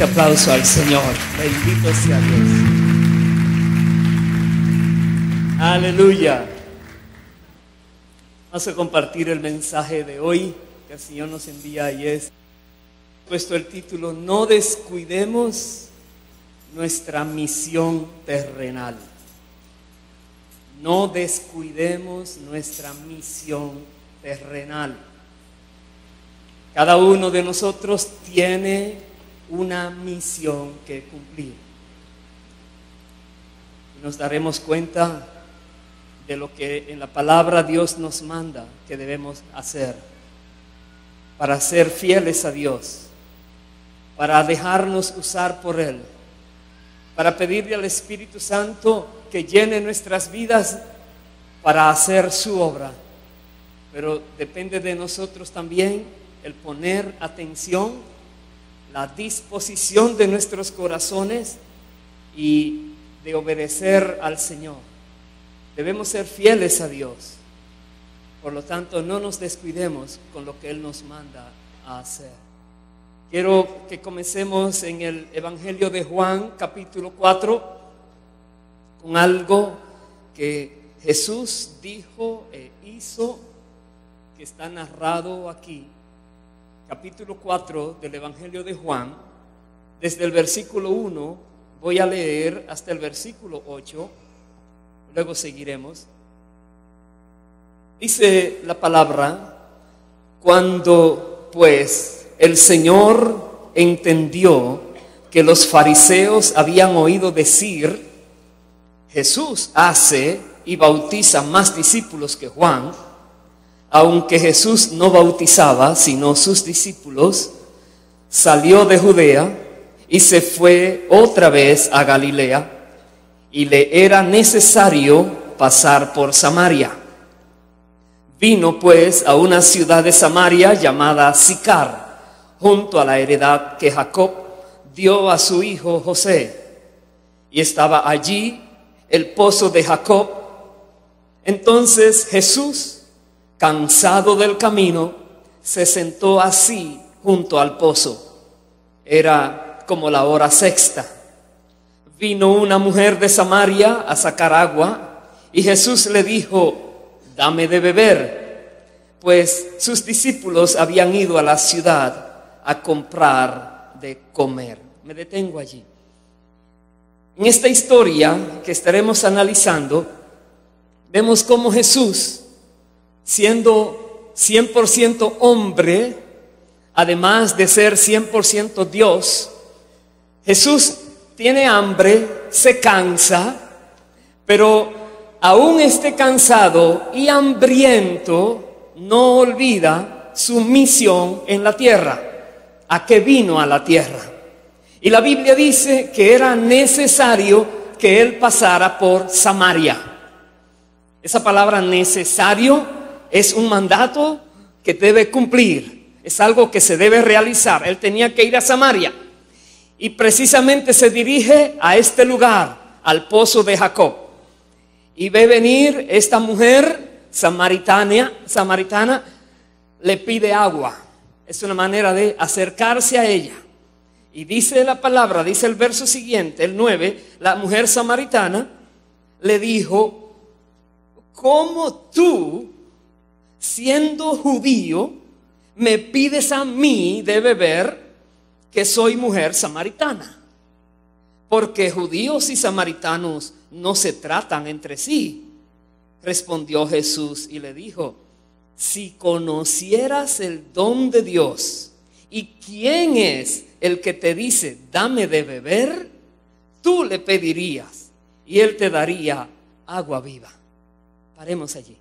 fuerte aplauso al Señor. Bendito sea Dios. Aleluya. Vamos a compartir el mensaje de hoy que el Señor nos envía y es puesto el título: No descuidemos nuestra misión terrenal. No descuidemos nuestra misión terrenal. Cada uno de nosotros tiene una misión que cumplir. Y nos daremos cuenta de lo que en la palabra Dios nos manda que debemos hacer para ser fieles a Dios, para dejarnos usar por Él, para pedirle al Espíritu Santo que llene nuestras vidas para hacer su obra. Pero depende de nosotros también el poner atención, la disposición de nuestros corazones y de obedecer al Señor. Debemos ser fieles a Dios. Por lo tanto, no nos descuidemos con lo que Él nos manda a hacer. Quiero que comencemos en el Evangelio de Juan, capítulo 4, con algo que Jesús dijo e hizo, que está narrado aquí. Capítulo 4 del Evangelio de Juan, desde el versículo 1 voy a leer hasta el versículo 8, luego seguiremos. Dice la palabra: cuando pues el Señor entendió que los fariseos habían oído decir: Jesús hace y bautiza más discípulos que Juan, aunque Jesús no bautizaba sino sus discípulos, salió de Judea y se fue otra vez a Galilea, y le era necesario pasar por Samaria. Vino pues a una ciudad de Samaria llamada Sicar, junto a la heredad que Jacob dio a su hijo José, y estaba allí el pozo de Jacob. Entonces Jesús, cansado del camino, se sentó así junto al pozo. Era como la hora sexta. Vino una mujer de Samaria a sacar agua, y Jesús le dijo: dame de beber, pues sus discípulos habían ido a la ciudad a comprar de comer. Me detengo allí. En esta historia que estaremos analizando, vemos cómo Jesús, siendo 100% hombre, además de ser 100% Dios, Jesús tiene hambre, se cansa, pero aún esté cansado y hambriento, no olvida su misión en la tierra, a que vino a la tierra. Y la Biblia dice que era necesario que Él pasara por Samaria. Esa palabra necesario es un mandato que debe cumplir, es algo que se debe realizar. Él tenía que ir a Samaria y precisamente se dirige a este lugar, al pozo de Jacob, y ve venir esta mujer samaritana, le pide agua. Es una manera de acercarse a ella. Y dice la palabra, dice el verso siguiente, el 9, la mujer samaritana le dijo: ¿cómo tú, siendo judío, me pides a mí de beber, que soy mujer samaritana? Porque judíos y samaritanos no se tratan entre sí. Respondió Jesús y le dijo: si conocieras el don de Dios y quién es el que te dice dame de beber, tú le pedirías y él te daría agua viva. Paremos allí.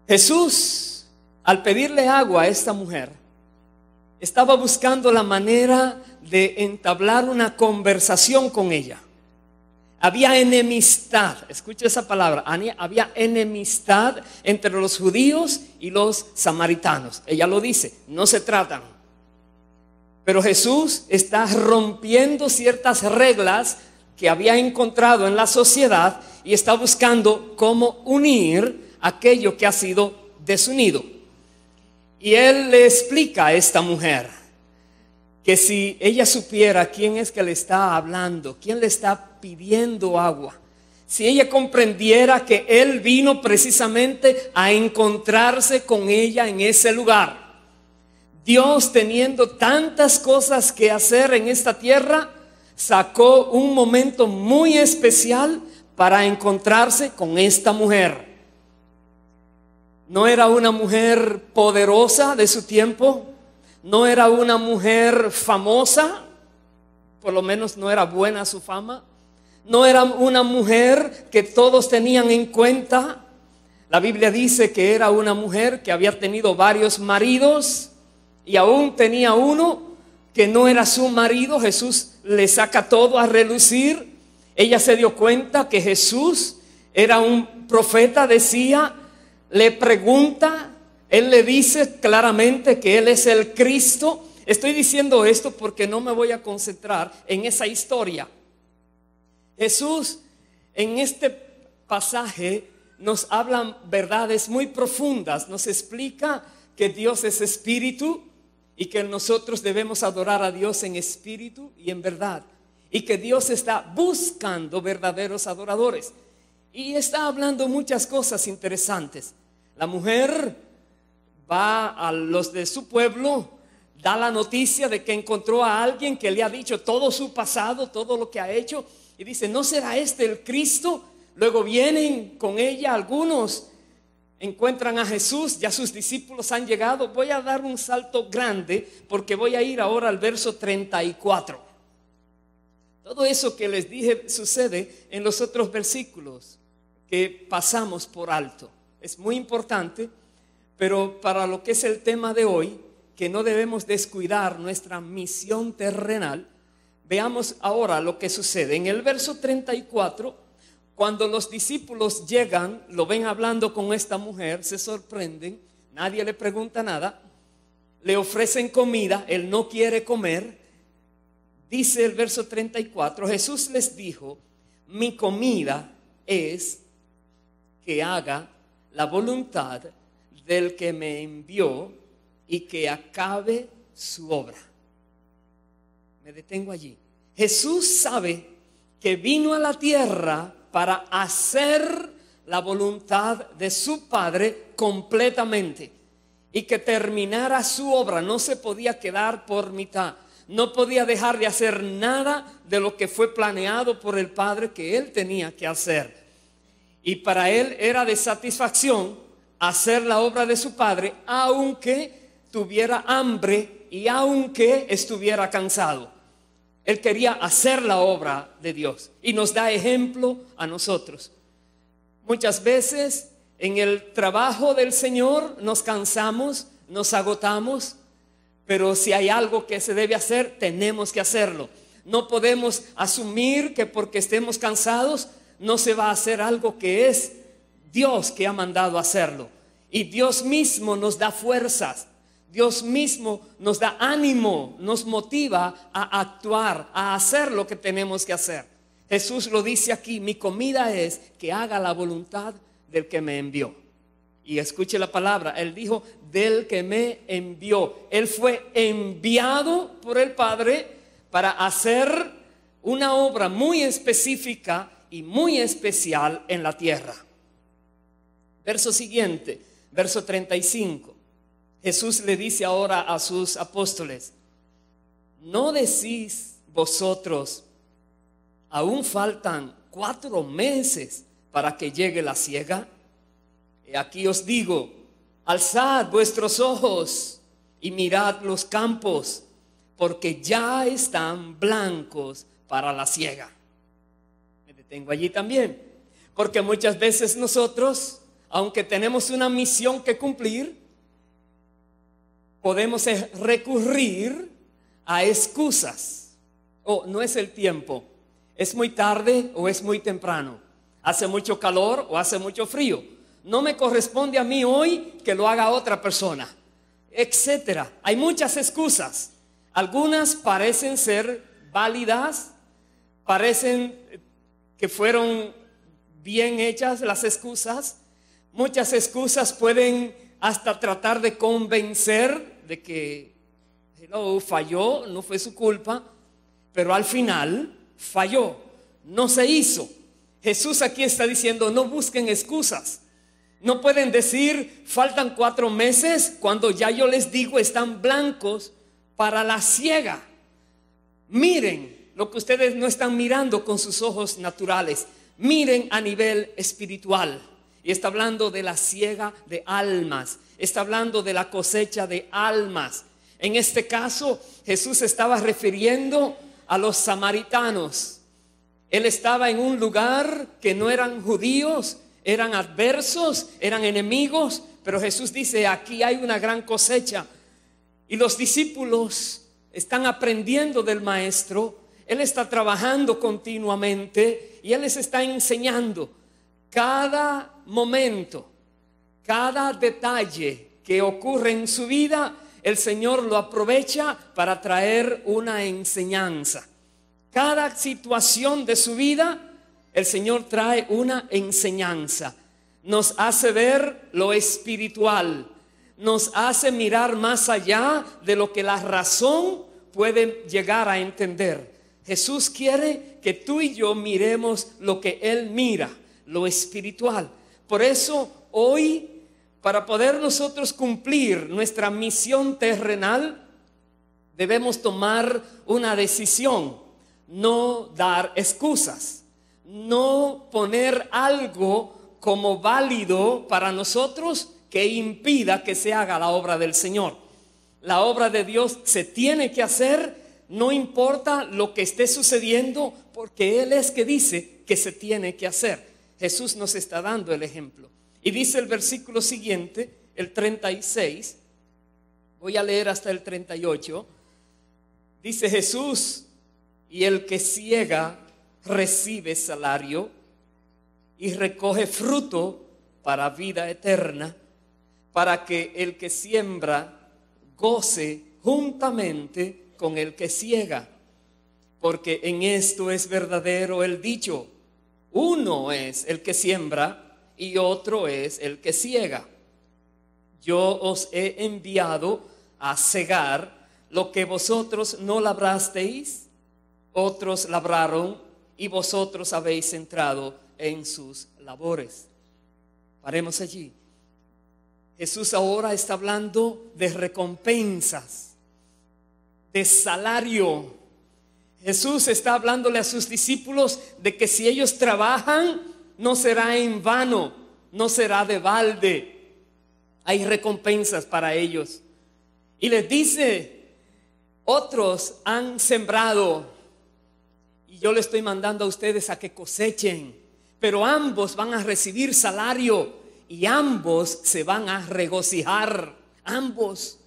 Jesús, al pedirle agua a esta mujer, estaba buscando la manera de entablar una conversación con ella. Había enemistad, escucha esa palabra, había enemistad entre los judíos y los samaritanos. Ella lo dice, no se tratan. Pero Jesús está rompiendo ciertas reglas que había encontrado en la sociedad y está buscando cómo unir aquello que ha sido desunido. Y Él le explica a esta mujer: que si ella supiera quién es que le está hablando, quién le está pidiendo agua, si ella comprendiera que él vino precisamente a encontrarse con ella en ese lugar. Dios, teniendo tantas cosas que hacer en esta tierra, sacó un momento muy especial para encontrarse con esta mujer. No era una mujer poderosa de su tiempo, no era una mujer famosa, por lo menos no era buena su fama, no era una mujer que todos tenían en cuenta. La Biblia dice que era una mujer que había tenido varios maridos y aún tenía uno que no era su marido. Jesús le saca todo a relucir. Ella se dio cuenta que Jesús era un profeta, decía, le pregunta, él le dice claramente que él es el Cristo. Estoy diciendo esto porque no me voy a concentrar en esa historia. Jesús en este pasaje nos habla verdades muy profundas, nos explica que Dios es espíritu y que nosotros debemos adorar a Dios en espíritu y en verdad, y que Dios está buscando verdaderos adoradores, y está hablando muchas cosas interesantes. La mujer va a los de su pueblo, da la noticia de que encontró a alguien que le ha dicho todo su pasado, todo lo que ha hecho, y dice, ¿no será este el Cristo? Luego vienen con ella algunos, encuentran a Jesús, ya sus discípulos han llegado. Voy a dar un salto grande porque voy a ir ahora al verso 34. Todo eso que les dije sucede en los otros versículos que pasamos por alto. Es muy importante, pero para lo que es el tema de hoy, que no debemos descuidar nuestra misión terrenal, veamos ahora lo que sucede. En el verso 34, cuando los discípulos llegan, lo ven hablando con esta mujer, se sorprenden, nadie le pregunta nada, le ofrecen comida, él no quiere comer. Dice el verso 34, Jesús les dijo, mi comida es que haga la voluntad del que me envió y que acabe su obra. Me detengo allí. Jesús sabe que vino a la tierra para hacer la voluntad de su Padre completamente y que terminara su obra. No se podía quedar por mitad, no podía dejar de hacer nada de lo que fue planeado por el Padre que él tenía que hacer. Y para él era de satisfacción hacer la obra de su Padre, aunque tuviera hambre y aunque estuviera cansado. Él quería hacer la obra de Dios y nos da ejemplo a nosotros. Muchas veces en el trabajo del Señor nos cansamos, nos agotamos, pero si hay algo que se debe hacer, tenemos que hacerlo. No podemos asumir que porque estemos cansados no se va a hacer algo que es Dios que ha mandado hacerlo. Y Dios mismo nos da fuerzas. Dios mismo nos da ánimo, nos motiva a actuar, a hacer lo que tenemos que hacer. Jesús lo dice aquí, mi comida es que haga la voluntad del que me envió. Y escuche la palabra, él dijo, del que me envió. Él fue enviado por el Padre para hacer una obra muy específica y muy especial en la tierra. Verso siguiente, verso 35. Jesús le dice ahora a sus apóstoles, ¿no decís vosotros, aún faltan 4 meses para que llegue la siega? Y aquí os digo, alzad vuestros ojos y mirad los campos, porque ya están blancos para la siega. Me detengo allí también, porque muchas veces nosotros, aunque tenemos una misión que cumplir, podemos recurrir a excusas. No es el tiempo, es muy tarde o es muy temprano, hace mucho calor o hace mucho frío, no me corresponde a mí hoy, que lo haga otra persona, etcétera. Hay muchas excusas, algunas parecen ser válidas, parecen que fueron bien hechas las excusas. Muchas excusas pueden hasta tratar de convencer de que Hello, falló, no fue su culpa, pero al final falló, no se hizo. Jesús aquí está diciendo, no busquen excusas. No pueden decir, faltan 4 meses, cuando ya yo les digo, están blancos para la siega. Miren lo que ustedes no están mirando con sus ojos naturales. Miren a nivel espiritual. Y está hablando de la siega de almas. Está hablando de la cosecha de almas. En este caso, Jesús estaba refiriendo a los samaritanos. Él estaba en un lugar que no eran judíos, eran adversos, eran enemigos. Pero Jesús dice, aquí hay una gran cosecha. Y los discípulos están aprendiendo del maestro. Él está trabajando continuamente y Él les está enseñando cada momento, cada detalle que ocurre en su vida. El Señor lo aprovecha para traer una enseñanza. Cada situación de su vida, el Señor trae una enseñanza. Nos hace ver lo espiritual. Nos hace mirar más allá de lo que la razón puede llegar a entender. Jesús quiere que tú y yo miremos lo que Él mira, lo espiritual. Por eso hoy, para poder nosotros cumplir nuestra misión terrenal, debemos tomar una decisión, no dar excusas, no poner algo como válido para nosotros que impida que se haga la obra del Señor. La obra de Dios se tiene que hacer, no importa lo que esté sucediendo, porque Él es que dice que se tiene que hacer. Jesús nos está dando el ejemplo. Y dice el versículo siguiente, el 36, voy a leer hasta el 38. Dice Jesús, y el que siega recibe salario y recoge fruto para vida eterna, para que el que siembra goce juntamente con el que siega. Porque en esto es verdadero el dicho, uno es el que siembra y otro es el que siega. Yo os he enviado a segar lo que vosotros no labrasteis, otros labraron y vosotros habéis entrado en sus labores. Paremos allí. Jesús ahora está hablando de recompensas, de salario. Jesús está hablándole a sus discípulos de que si ellos trabajan, no será en vano, no será de balde. Hay recompensas para ellos. Y les dice, otros han sembrado y yo les estoy mandando a ustedes a que cosechen, pero ambos van a recibir salario y ambos se van a regocijar, ambos.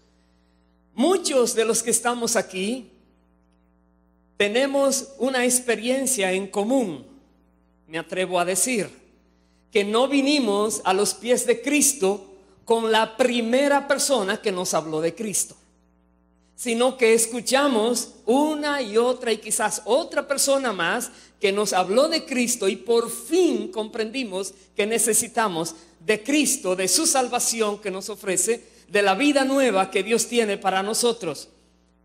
Muchos de los que estamos aquí tenemos una experiencia en común. Me atrevo a decir que no vinimos a los pies de Cristo con la primera persona que nos habló de Cristo, sino que escuchamos una y otra y quizás otra persona más que nos habló de Cristo y por fin comprendimos que necesitamos de Cristo, de su salvación que nos ofrece, de la vida nueva que Dios tiene para nosotros.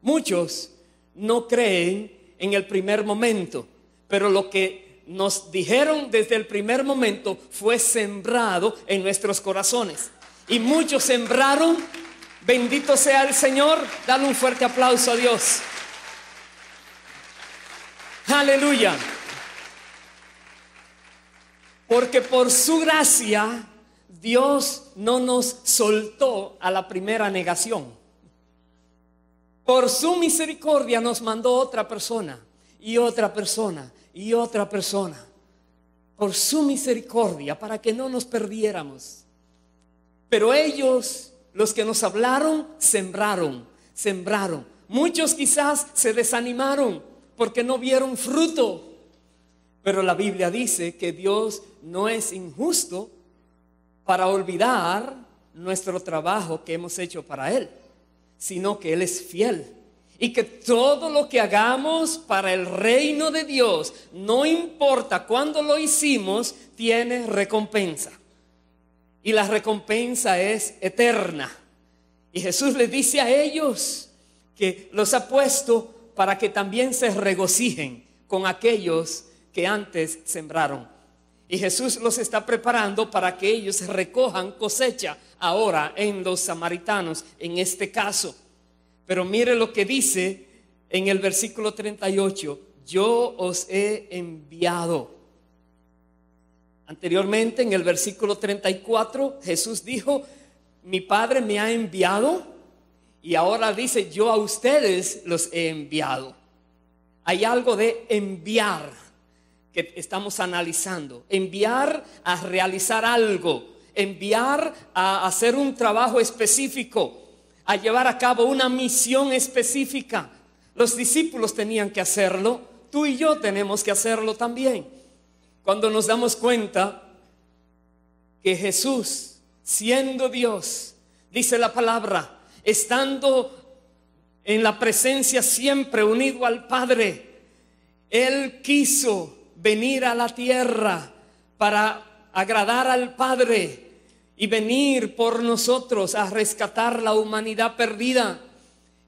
Muchos no creen en el primer momento, pero lo que nos dijeron desde el primer momento fue sembrado en nuestros corazones. Y muchos sembraron. Bendito sea el Señor. Dale un fuerte aplauso a Dios. Aleluya. Porque por su gracia Dios no nos soltó a la primera negación. Por su misericordia nos mandó otra persona y otra persona y otra persona. Por su misericordia, para que no nos perdiéramos. Pero ellos, los que nos hablaron, sembraron. Muchos quizás se desanimaron porque no vieron fruto. Pero la Biblia dice que Dios no es injusto para olvidar nuestro trabajo que hemos hecho para Él, sino que Él es fiel. Y que todo lo que hagamos para el reino de Dios, no importa cuándo lo hicimos, tiene recompensa. Y la recompensa es eterna. Y Jesús les dice a ellos que los ha puesto para que también se regocijen con aquellos que antes sembraron. Y Jesús los está preparando para que ellos recojan cosecha ahora en los samaritanos, en este caso. Pero mire lo que dice en el versículo 38: yo os he enviado. Anteriormente, en el versículo 34, Jesús dijo: mi Padre me ha enviado. Y ahora dice: yo a ustedes los he enviado. Hay algo de enviar que estamos analizando. Enviar a realizar algo, enviar a hacer un trabajo específico, a llevar a cabo una misión específica. Los discípulos tenían que hacerlo, tú y yo tenemos que hacerlo también. Cuando nos damos cuenta que Jesús, siendo Dios, dice la palabra, estando en la presencia siempre unido al Padre, Él quiso venir a la tierra para agradar al Padre y venir por nosotros a rescatar la humanidad perdida.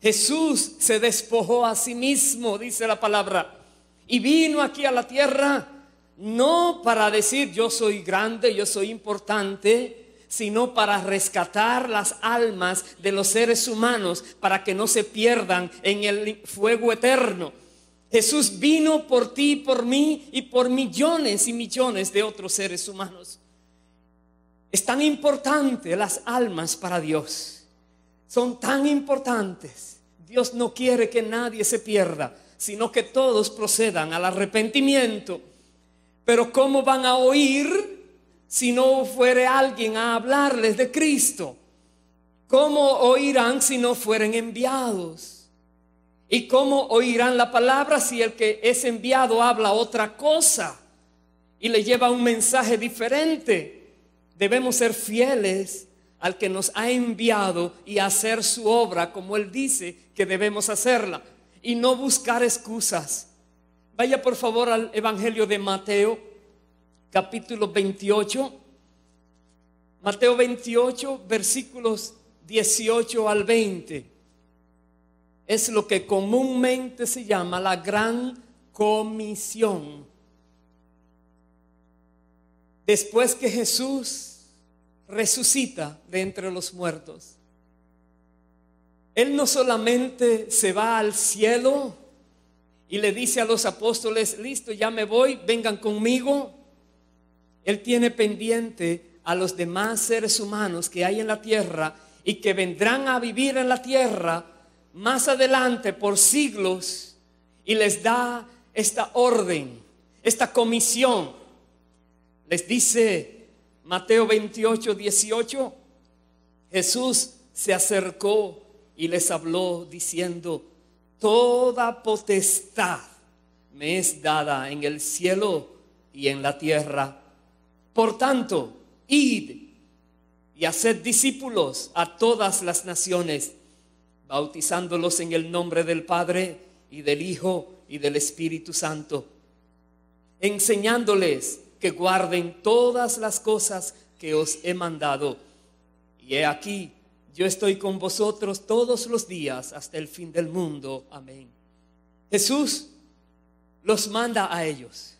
Jesús se despojó a sí mismo, dice la palabra, y vino aquí a la tierra no para decir yo soy grande, yo soy importante, sino para rescatar las almas de los seres humanos para que no se pierdan en el fuego eterno. Jesús vino por ti, por mí y por millones y millones de otros seres humanos. Es tan importante las almas para Dios. Son tan importantes. Dios no quiere que nadie se pierda, sino que todos procedan al arrepentimiento. Pero ¿cómo van a oír si no fuere alguien a hablarles de Cristo? ¿Cómo oirán si no fueren enviados? ¿Y cómo oirán la palabra si el que es enviado habla otra cosa y le lleva un mensaje diferente? Debemos ser fieles al que nos ha enviado y hacer su obra como Él dice que debemos hacerla, y no buscar excusas. Vaya por favor al Evangelio de Mateo, capítulo 28. Mateo 28, versículos 18 al 20. Es lo que comúnmente se llama la Gran Comisión. Después que Jesús resucita de entre los muertos, Él no solamente se va al cielo y le dice a los apóstoles: listo, ya me voy, vengan conmigo. Él tiene pendiente a los demás seres humanos que hay en la tierra y que vendrán a vivir en la tierra más adelante por siglos, y les da esta orden, esta comisión. Les dice Mateo 28, 18: Jesús se acercó y les habló diciendo: toda potestad me es dada en el cielo y en la tierra. Por tanto, id y haced discípulos a todas las naciones, bautizándolos en el nombre del Padre y del Hijo y del Espíritu Santo, enseñándoles que guarden todas las cosas que os he mandado. Y he aquí, yo estoy con vosotros todos los días hasta el fin del mundo. Amén. Jesús los manda a ellos,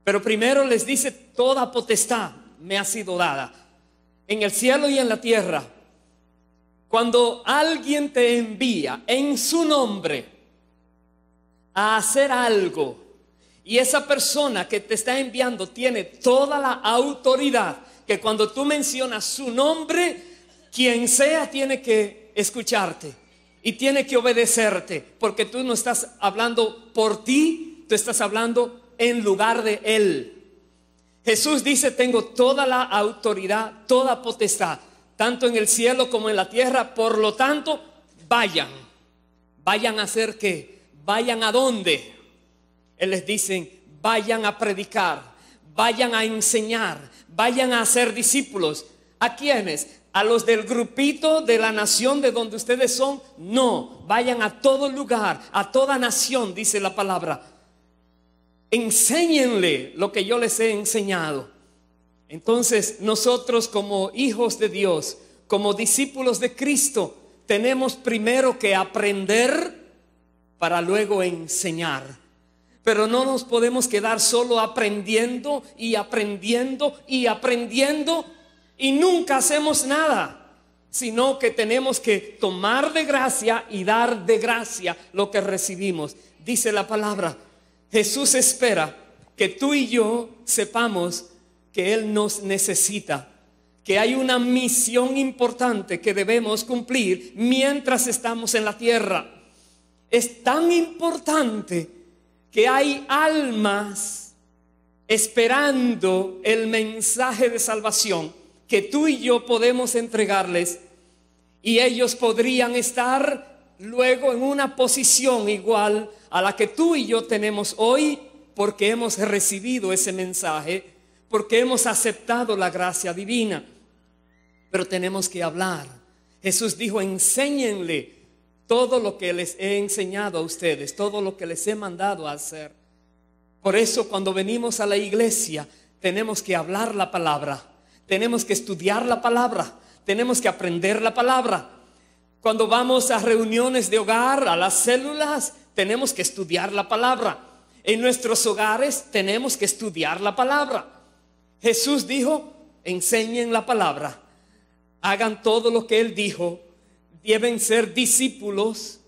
pero primero les dice: toda potestad me ha sido dada en el cielo y en la tierra. Cuando alguien te envía en su nombre a hacer algo, y esa persona que te está enviando tiene toda la autoridad, que cuando tú mencionas su nombre, quien sea tiene que escucharte y tiene que obedecerte, porque tú no estás hablando por ti, tú estás hablando en lugar de Él. Jesús dice: tengo toda la autoridad, toda potestad, tanto en el cielo como en la tierra. Por lo tanto, vayan a hacer ¿qué? Vayan a dónde. Él les dice: vayan a predicar, vayan a enseñar, vayan a hacer discípulos. ¿A quiénes? ¿A los del grupito de la nación de donde ustedes son? No, vayan a todo lugar, a toda nación, dice la palabra. Enséñenle lo que yo les he enseñado. Entonces nosotros, como hijos de Dios, como discípulos de Cristo, tenemos primero que aprender para luego enseñar. Pero no nos podemos quedar solo aprendiendo y aprendiendo y aprendiendo y nunca hacemos nada, sino que tenemos que tomar de gracia y dar de gracia lo que recibimos. Dice la palabra, Jesús espera que tú y yo sepamos que Él nos necesita, que hay una misión importante que debemos cumplir mientras estamos en la tierra. Es tan importante que hay almas esperando el mensaje de salvación que tú y yo podemos entregarles, y ellos podrían estar luego en una posición igual a la que tú y yo tenemos hoy, porque hemos recibido ese mensaje, porque hemos aceptado la gracia divina. Pero tenemos que hablar. Jesús dijo, enséñenle todo lo que les he enseñado a ustedes, todo lo que les he mandado a hacer. Por eso cuando venimos a la iglesia tenemos que hablar la palabra, tenemos que estudiar la palabra, tenemos que aprender la palabra. Cuando vamos a reuniones de hogar, a las células, tenemos que estudiar la palabra. En nuestros hogares tenemos que estudiar la palabra. Jesús dijo, enseñen la palabra, hagan todo lo que Él dijo. Deben ser discípulos.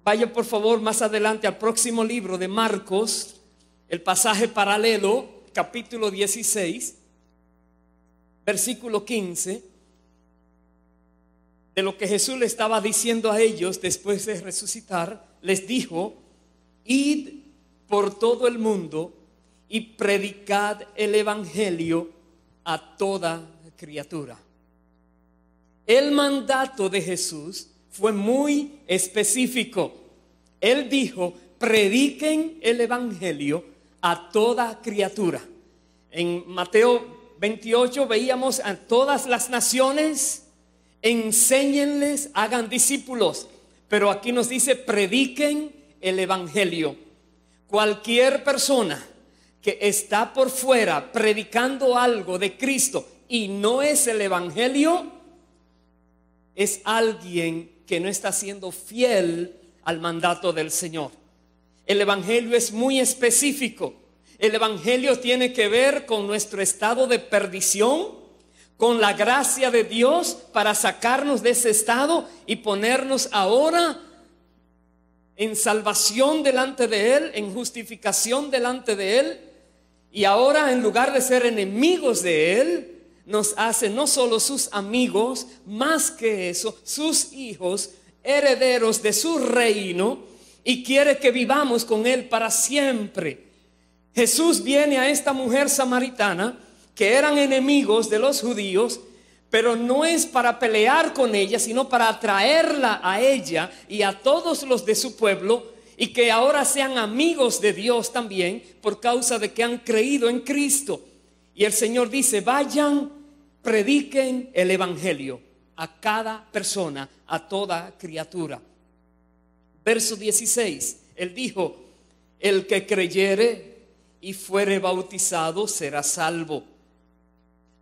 Vaya por favor más adelante al próximo libro de Marcos, el pasaje paralelo, capítulo 16, versículo 15, de lo que Jesús le estaba diciendo a ellos después de resucitar. Les dijo, id por todo el mundo y predicad el evangelio a toda criatura. El mandato de Jesús fue muy específico. Él dijo, prediquen el evangelio a toda criatura. En Mateo 28 veíamos a todas las naciones, enséñenles, hagan discípulos. Pero aquí nos dice, prediquen el evangelio. Cualquier persona que está por fuera predicando algo de Cristo y no es el evangelio, es alguien que no está siendo fiel al mandato del Señor. El evangelio es muy específico. El evangelio tiene que ver con nuestro estado de perdición, con la gracia de Dios para sacarnos de ese estado y ponernos ahora en salvación delante de Él, en justificación delante de Él. Y ahora, en lugar de ser enemigos de Él, nos hace no solo sus amigos, más que eso, sus hijos, herederos de su reino, y quiere que vivamos con Él para siempre. Jesús viene a esta mujer samaritana, que eran enemigos de los judíos, pero no es para pelear con ella, sino para atraerla a ella y a todos los de su pueblo, y que ahora sean amigos de Dios también, por causa de que han creído en Cristo. Y el Señor dice, vayan, prediquen el evangelio a cada persona, a toda criatura. Verso 16, Él dijo, el que creyere y fuere bautizado será salvo,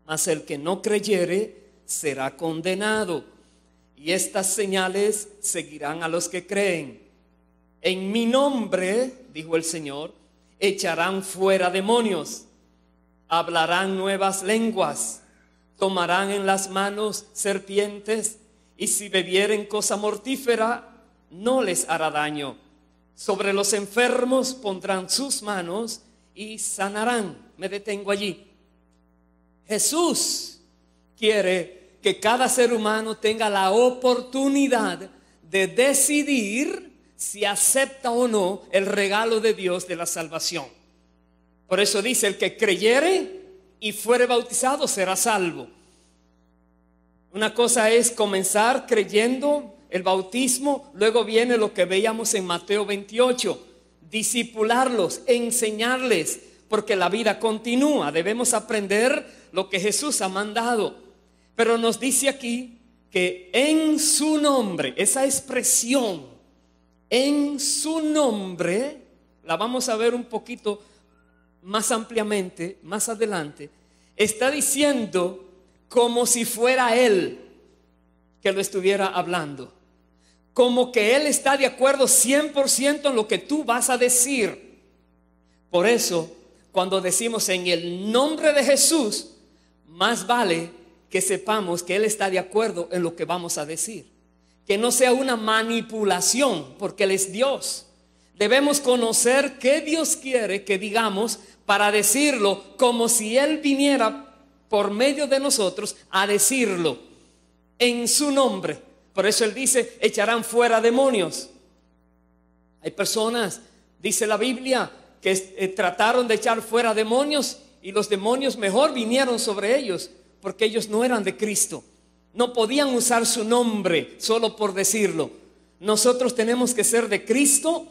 mas el que no creyere será condenado. Y estas señales seguirán a los que creen. En mi nombre, dijo el Señor, echarán fuera demonios, hablarán nuevas lenguas, tomarán en las manos serpientes, y si bebieren cosa mortífera, no les hará daño. Sobre los enfermos pondrán sus manos y sanarán. Me detengo allí. Jesús quiere que cada ser humano tenga la oportunidad de decidir si acepta o no el regalo de Dios de la salvación. Por eso dice, el que creyere y fuere bautizado será salvo. Una cosa es comenzar creyendo el bautismo, luego viene lo que veíamos en Mateo 28, discipularlos, enseñarles, porque la vida continúa, debemos aprender lo que Jesús ha mandado. Pero nos dice aquí que en su nombre, esa expresión, en su nombre, la vamos a ver un poquito más ampliamente, más adelante. Está diciendo como si fuera Él. que lo estuviera hablando. Como que Él está de acuerdo 100% en lo que tú vas a decir. Por eso, cuando decimos en el nombre de Jesús, más vale que sepamos que Él está de acuerdo en lo que vamos a decir. Que no sea una manipulación, porque Él es Dios. Debemos conocer qué Dios quiere que digamos para decirlo como si Él viniera por medio de nosotros a decirlo en su nombre. Por eso Él dice, echarán fuera demonios. Hay personas, dice la Biblia, que trataron de echar fuera demonios y los demonios mejor vinieron sobre ellos porque ellos no eran de Cristo. No podían usar su nombre solo por decirlo. Nosotros tenemos que ser de Cristo,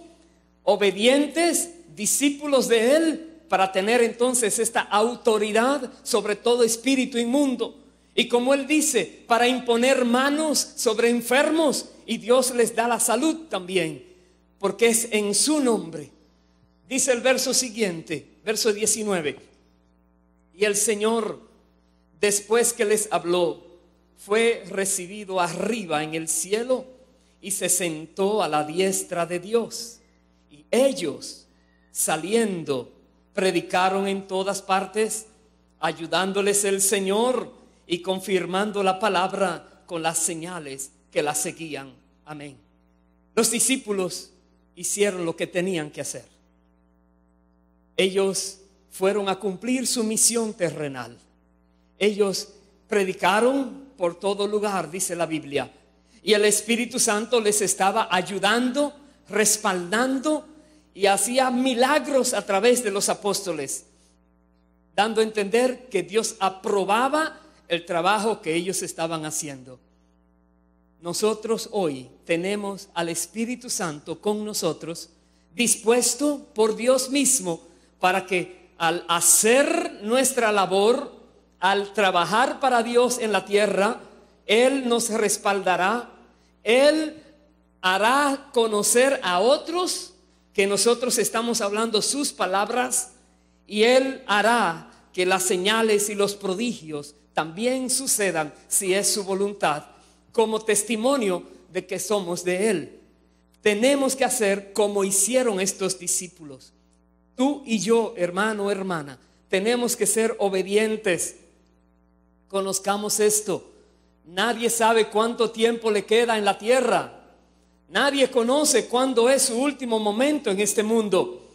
obedientes, discípulos de Él, para tener entonces esta autoridad sobre todo espíritu inmundo. Y como Él dice, para imponer manos sobre enfermos, y Dios les da la salud también, porque es en su nombre. Dice el verso siguiente, verso 19. Y el Señor, después que les habló, fue recibido arriba en el cielo y se sentó a la diestra de Dios. Y ellos, saliendo, predicaron en todas partes, ayudándoles el Señor y confirmando la palabra con las señales que la seguían. Amén. Los discípulos hicieron lo que tenían que hacer. Ellos fueron a cumplir su misión terrenal. Ellos predicaron por todo lugar, dice la Biblia. Y el Espíritu Santo les estaba ayudando, respaldando y hacía milagros a través de los apóstoles, dando a entender que Dios aprobaba el trabajo que ellos estaban haciendo. Nosotros hoy tenemos al Espíritu Santo con nosotros, dispuesto por Dios mismo para que al hacer nuestra labor, al trabajar para Dios en la tierra, Él nos respaldará. Él hará conocer a otros que nosotros estamos hablando sus palabras, y Él hará que las señales y los prodigios también sucedan si es su voluntad, como testimonio de que somos de Él. Tenemos que hacer como hicieron estos discípulos. Tú y yo, hermano, hermana, tenemos que ser obedientes. Conozcamos esto. Nadie sabe cuánto tiempo le queda en la tierra. Nadie conoce cuándo es su último momento en este mundo.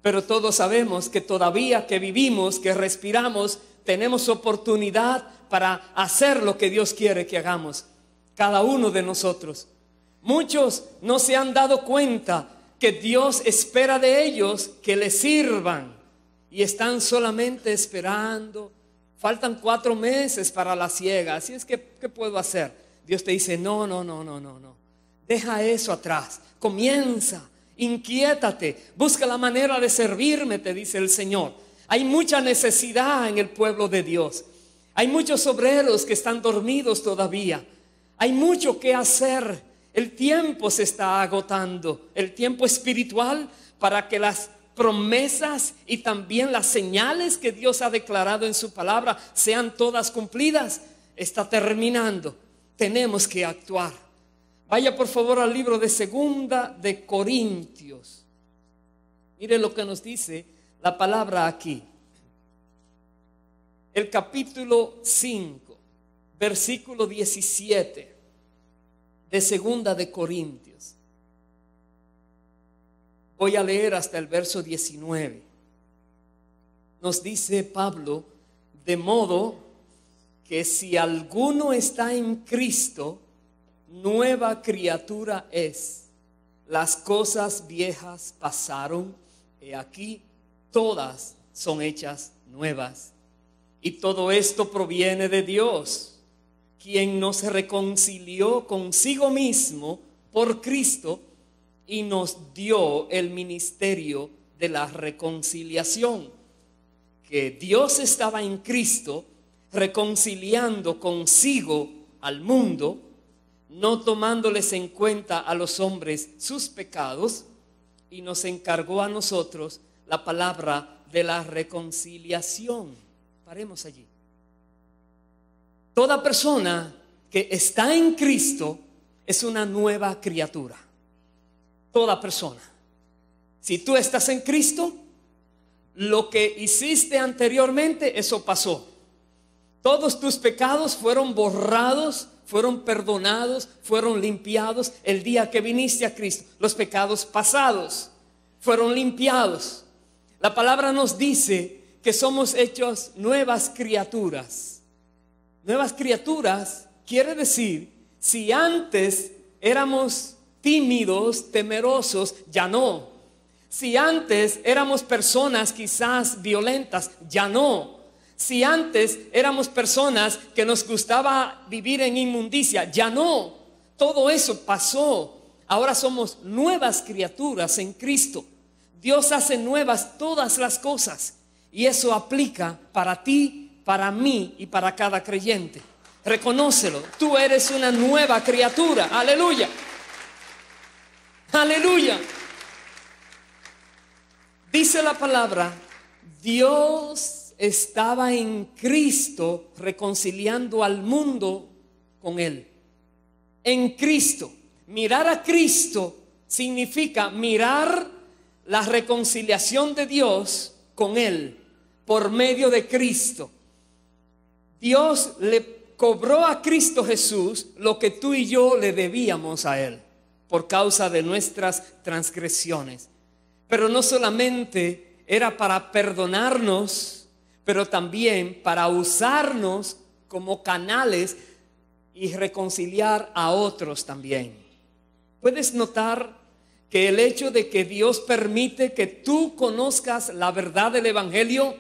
Pero todos sabemos que todavía que vivimos, que respiramos, tenemos oportunidad para hacer lo que Dios quiere que hagamos. Cada uno de nosotros. Muchos no se han dado cuenta que Dios espera de ellos que le sirvan y están solamente esperando. Faltan 4 meses para la siega, así es que, ¿qué puedo hacer? Dios te dice, no. Deja eso atrás, comienza, inquiétate, busca la manera de servirme, te dice el Señor. Hay mucha necesidad en el pueblo de Dios. Hay muchos obreros que están dormidos todavía. Hay mucho que hacer. El tiempo se está agotando, el tiempo espiritual para que las promesas y también las señales que Dios ha declarado en su palabra sean todas cumplidas. Está terminando. Tenemos que actuar. Vaya por favor al libro de 2 de Corintios. Mire lo que nos dice la palabra aquí. El capítulo 5, versículo 17 de 2 de Corintios. Voy a leer hasta el verso 19. Nos dice Pablo, de modo que si alguno está en Cristo, nueva criatura es. Las cosas viejas pasaron, y aquí todas son hechas nuevas. Y todo esto proviene de Dios, quien nos reconcilió consigo mismo por Cristo y nos dio el ministerio de la reconciliación. Que Dios estaba en Cristo reconciliando consigo al mundo, no tomándoles en cuenta a los hombres sus pecados, y nos encargó a nosotros la palabra de la reconciliación. Paremos allí. Toda persona que está en Cristo es una nueva criatura. Toda persona. Si tú estás en Cristo, lo que hiciste anteriormente, eso pasó. Todos tus pecados fueron borrados, fueron perdonados, fueron limpiados el día que viniste a Cristo. Los pecados pasados fueron limpiados. La palabra nos dice que somos hechos nuevas criaturas. Nuevas criaturas quiere decir, si antes éramos tímidos, temerosos, ya no. Si antes éramos personas quizás violentas, ya no. Si antes éramos personas que nos gustaba vivir en inmundicia, ya no. Todo eso pasó. Ahora somos nuevas criaturas en Cristo. Dios hace nuevas todas las cosas. Y eso aplica para ti, para mí y para cada creyente. Reconócelo. Tú eres una nueva criatura. Aleluya. Aleluya. Dice la palabra, Dios estaba en Cristo reconciliando al mundo con Él. En Cristo. Mirar a Cristo significa mirar la reconciliación de Dios con Él por medio de Cristo. Dios le cobró a Cristo Jesús lo que tú y yo le debíamos a Él por causa de nuestras transgresiones. Pero no solamente era para perdonarnos, pero también para usarnos como canales y reconciliar a otros también. Puedes notar que el hecho de que Dios permite que tú conozcas la verdad del Evangelio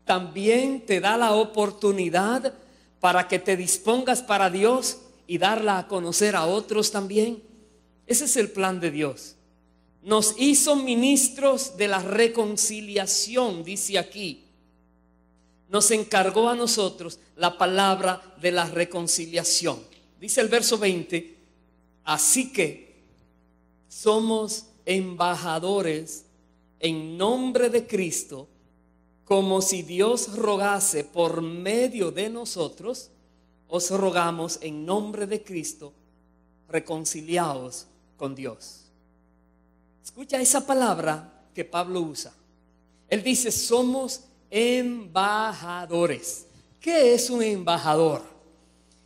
también te da la oportunidad para que te dispongas para Dios y darla a conocer a otros también. Ese es el plan de Dios. Nos hizo ministros de la reconciliación, dice aquí. Nos encargó a nosotros la palabra de la reconciliación. Dice el verso 20, así que somos embajadores en nombre de Cristo, como si Dios rogase por medio de nosotros, os rogamos en nombre de Cristo, reconciliaos con Dios. Escucha esa palabra que Pablo usa. Él dice, somos embajadores. ¿Qué es un embajador?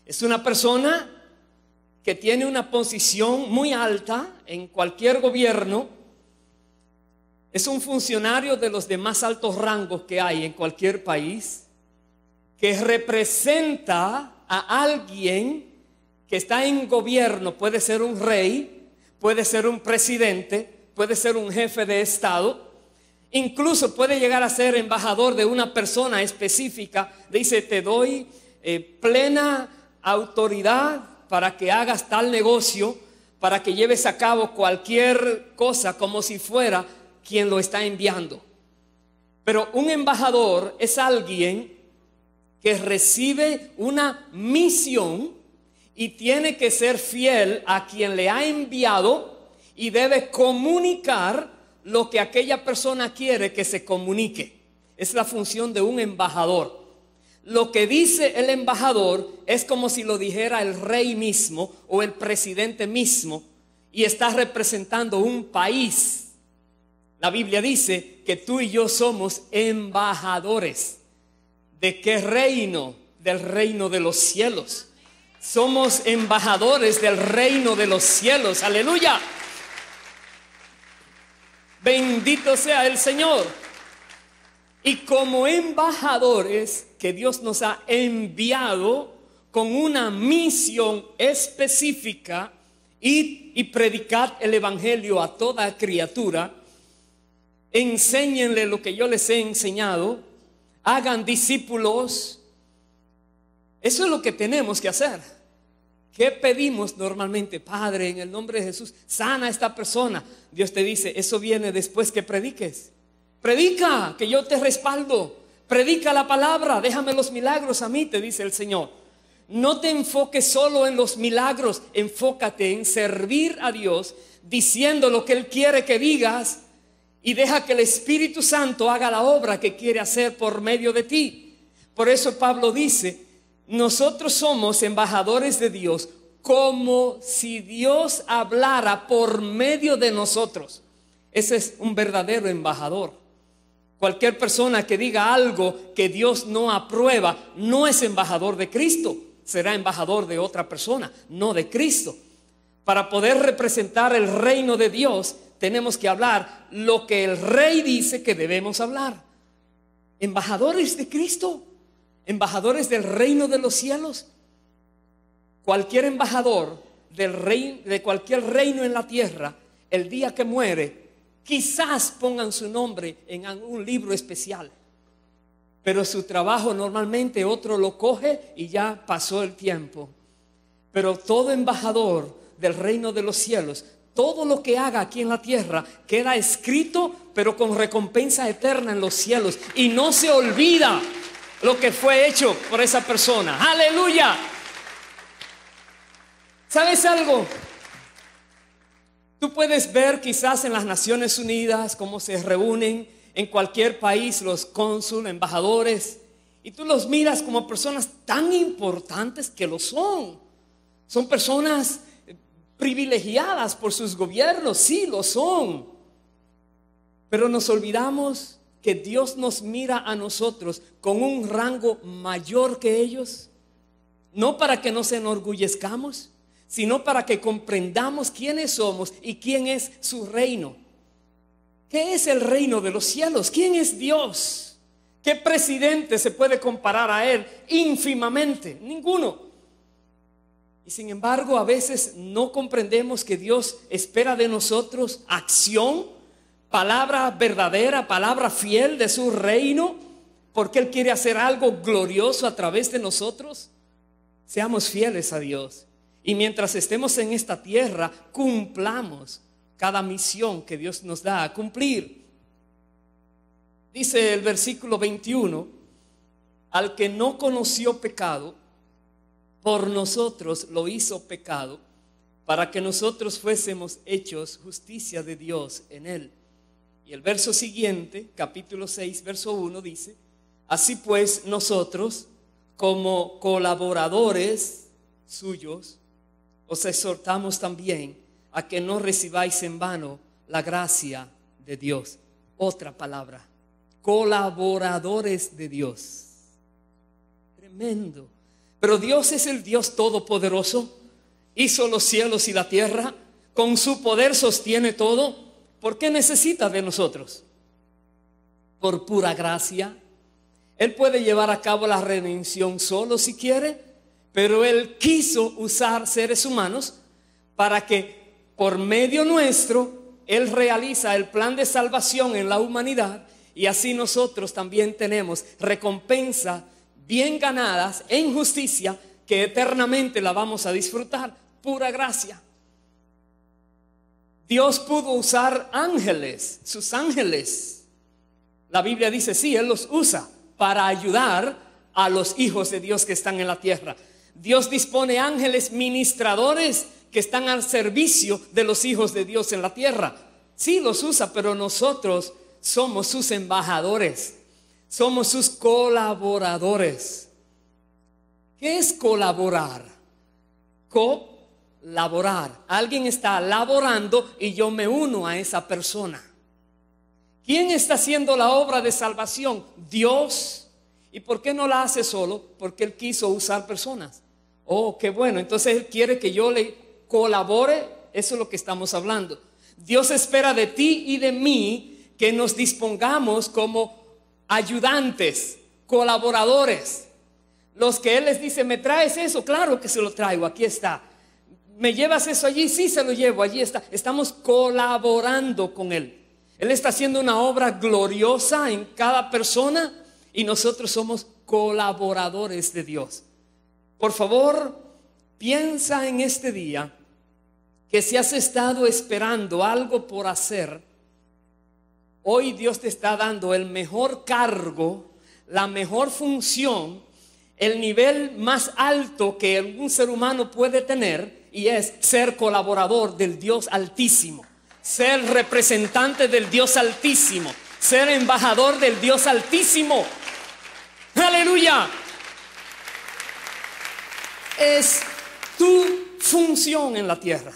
Es una persona que tiene una posición muy alta en cualquier gobierno. Es un funcionario de los de más altos rangos que hay en cualquier país, que representa a alguien que está en gobierno. Puede ser un rey, puede ser un presidente, puede ser un jefe de estado, incluso puede llegar a ser embajador de una persona específica. Dice, te doy plena autoridad para que hagas tal negocio, para que lleves a cabo cualquier cosa, como si fuera quien lo está enviando. Pero un embajador es alguien que recibe una misión y tiene que ser fiel a quien le ha enviado y debe comunicar lo que aquella persona quiere que se comunique. Es la función de un embajador. Lo que dice el embajador es como si lo dijera el rey mismo o el presidente mismo, y está representando un país. La Biblia dice que tú y yo somos embajadores. ¿De qué reino? Del reino de los cielos. Somos embajadores del reino de los cielos. Aleluya. Bendito sea el Señor. Y como embajadores que Dios nos ha enviado con una misión específica, id y predicad el evangelio a toda criatura, enséñenle lo que yo les he enseñado, hagan discípulos. Eso es lo que tenemos que hacer. ¿Qué pedimos normalmente? Padre, en el nombre de Jesús, sana a esta persona. Dios te dice, eso viene después que prediques. Predica, que yo te respaldo. Predica la palabra, déjame los milagros a mí, te dice el Señor. No te enfoques solo en los milagros, enfócate en servir a Dios, diciendo lo que Él quiere que digas, y deja que el Espíritu Santo haga la obra que quiere hacer por medio de ti. Por eso Pablo dice, nosotros somos embajadores de Dios, como si Dios hablara por medio de nosotros. Ese es un verdadero embajador. Cualquier persona que diga algo que Dios no aprueba no es embajador de Cristo, será embajador de otra persona, no de Cristo. Para poder representar el reino de Dios, tenemos que hablar lo que el rey dice que debemos hablar. Embajadores de Cristo, embajadores del reino de los cielos. Cualquier embajador del reino, de cualquier reino en la tierra, el día que muere, quizás pongan su nombre en un libro especial, pero su trabajo normalmente otro lo coge y ya pasó el tiempo. Pero todo embajador del reino de los cielos, todo lo que haga aquí en la tierra queda escrito, pero con recompensa eterna en los cielos, y no se olvida lo que fue hecho por esa persona. ¡Aleluya! ¿Sabes algo? Tú puedes ver quizás en las Naciones Unidas cómo se reúnen en cualquier país los cónsules, embajadores, y tú los miras como personas tan importantes que lo son. Son personas privilegiadas por sus gobiernos, sí lo son. Pero nos olvidamos que Dios nos mira a nosotros con un rango mayor que ellos, no para que nos enorgullezcamos, sino para que comprendamos quiénes somos y quién es su reino. ¿Qué es el reino de los cielos? ¿Quién es Dios? ¿Qué presidente se puede comparar a Él? Ínfimamente, ninguno. Y sin embargo, a veces no comprendemos que Dios espera de nosotros acción, palabra verdadera, palabra fiel de su reino, porque Él quiere hacer algo glorioso a través de nosotros. Seamos fieles a Dios. Y mientras estemos en esta tierra, cumplamos cada misión que Dios nos da a cumplir. Dice el versículo 21, al que no conoció pecado, por nosotros lo hizo pecado, para que nosotros fuésemos hechos justicia de Dios en él. Y el verso siguiente, capítulo 6, verso 1, dice: así pues nosotros, como colaboradores suyos, os exhortamos también a que no recibáis en vano la gracia de Dios. Otra palabra, colaboradores de Dios. Tremendo. Pero Dios es el Dios todopoderoso, hizo los cielos y la tierra, con su poder sostiene todo. ¿Por qué necesita de nosotros? Por pura gracia. Él puede llevar a cabo la redención solo si quiere, pero Él quiso usar seres humanos para que por medio nuestro Él realiza el plan de salvación en la humanidad, y así nosotros también tenemos recompensa bien ganadas en justicia, que eternamente la vamos a disfrutar. Pura gracia. Dios pudo usar ángeles, sus ángeles. La Biblia dice, sí, Él los usa para ayudar a los hijos de Dios que están en la tierra. Dios dispone ángeles ministradores que están al servicio de los hijos de Dios en la tierra. Sí, los usa, pero nosotros somos sus embajadores. Somos sus colaboradores. ¿Qué es colaborar? Colaborar. Alguien está laborando y yo me uno a esa persona. ¿Quién está haciendo la obra de salvación? Dios. ¿Y por qué no la hace solo? Porque Él quiso usar personas. Oh, qué bueno. Entonces Él quiere que yo le colabore. Eso es lo que estamos hablando. Dios espera de ti y de mí que nos dispongamos como ayudantes, colaboradores. Los que Él les dice, ¿me traes eso? Claro que se lo traigo, aquí está. ¿Me llevas eso allí? Sí, se lo llevo, allí está. Estamos colaborando con Él. Él está haciendo una obra gloriosa en cada persona y nosotros somos colaboradores de Dios. Por favor, piensa en este día que si has estado esperando algo por hacer, hoy Dios te está dando el mejor cargo, la mejor función, el nivel más alto que algún ser humano puede tener, y es ser colaborador del Dios Altísimo, ser representante del Dios Altísimo, ser embajador del Dios Altísimo. ¡Aleluya! Es tu función en la tierra.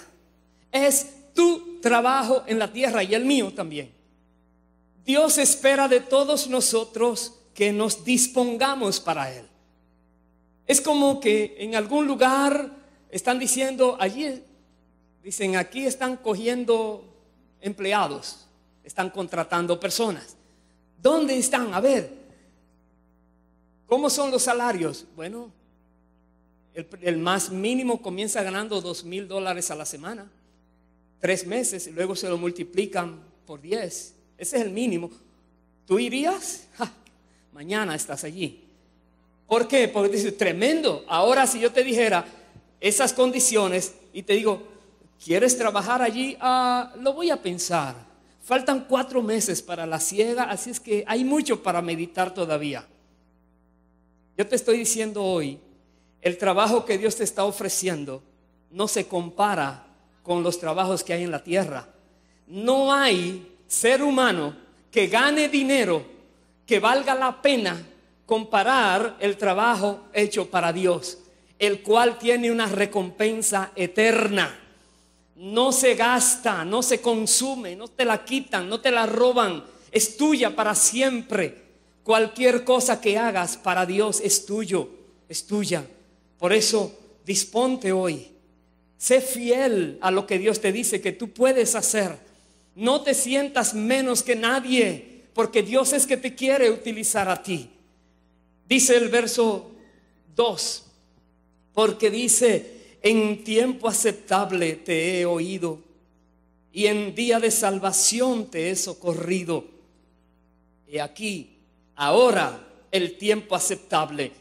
Es tu trabajo en la tierra y el mío también. Dios espera de todos nosotros que nos dispongamos para Él. Es como que en algún lugar están diciendo, dicen, aquí están cogiendo empleados, están contratando personas. ¿Dónde están? A ver, ¿cómo son los salarios? Bueno, el más mínimo comienza ganando $2,000 a la semana, 3 meses, y luego se lo multiplican por 10. Ese es el mínimo. ¿Tú irías? Mañana estás allí. ¿Por qué? Porque dices, tremendo. Ahora si yo te dijera esas condiciones y te digo, ¿quieres trabajar allí? Lo voy a pensar. Faltan 4 meses para la siega, así es que hay mucho para meditar todavía. Yo te estoy diciendo hoy, el trabajo que Dios te está ofreciendo no se compara con los trabajos que hay en la tierra. No hay ser humano que gane dinero que valga la pena comparar el trabajo hecho para Dios, el cual tiene una recompensa eterna. No se gasta, no se consume, no te la quitan, no te la roban, es tuya para siempre. Cualquier cosa que hagas para Dios es tuyo, es tuya. Por eso disponte hoy, sé fiel a lo que Dios te dice que tú puedes hacer. No te sientas menos que nadie, porque Dios es que te quiere utilizar a ti. Dice el verso 2, porque dice, en tiempo aceptable te he oído y en día de salvación te he socorrido. He aquí, ahora el tiempo aceptable.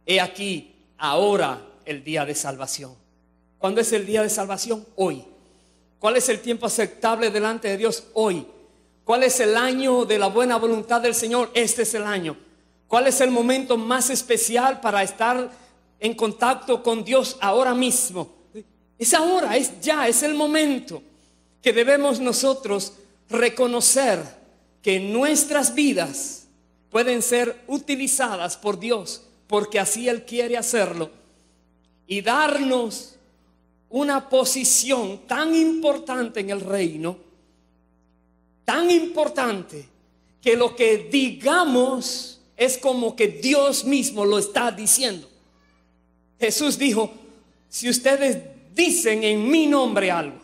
He aquí, ahora el día de salvación. ¿Cuándo es el día de salvación? Hoy. ¿Cuál es el tiempo aceptable delante de Dios? Hoy. ¿Cuál es el año de la buena voluntad del Señor? Este es el año. ¿Cuál es el momento más especial para estar en contacto con Dios ahora mismo? Es ahora, es ya, es el momento que debemos nosotros reconocer que nuestras vidas pueden ser utilizadas por Dios, porque así Él quiere hacerlo, y darnos una posición tan importante en el reino, tan importante que lo que digamos es como que Dios mismo lo está diciendo. Jesús dijo, si ustedes dicen en mi nombre algo,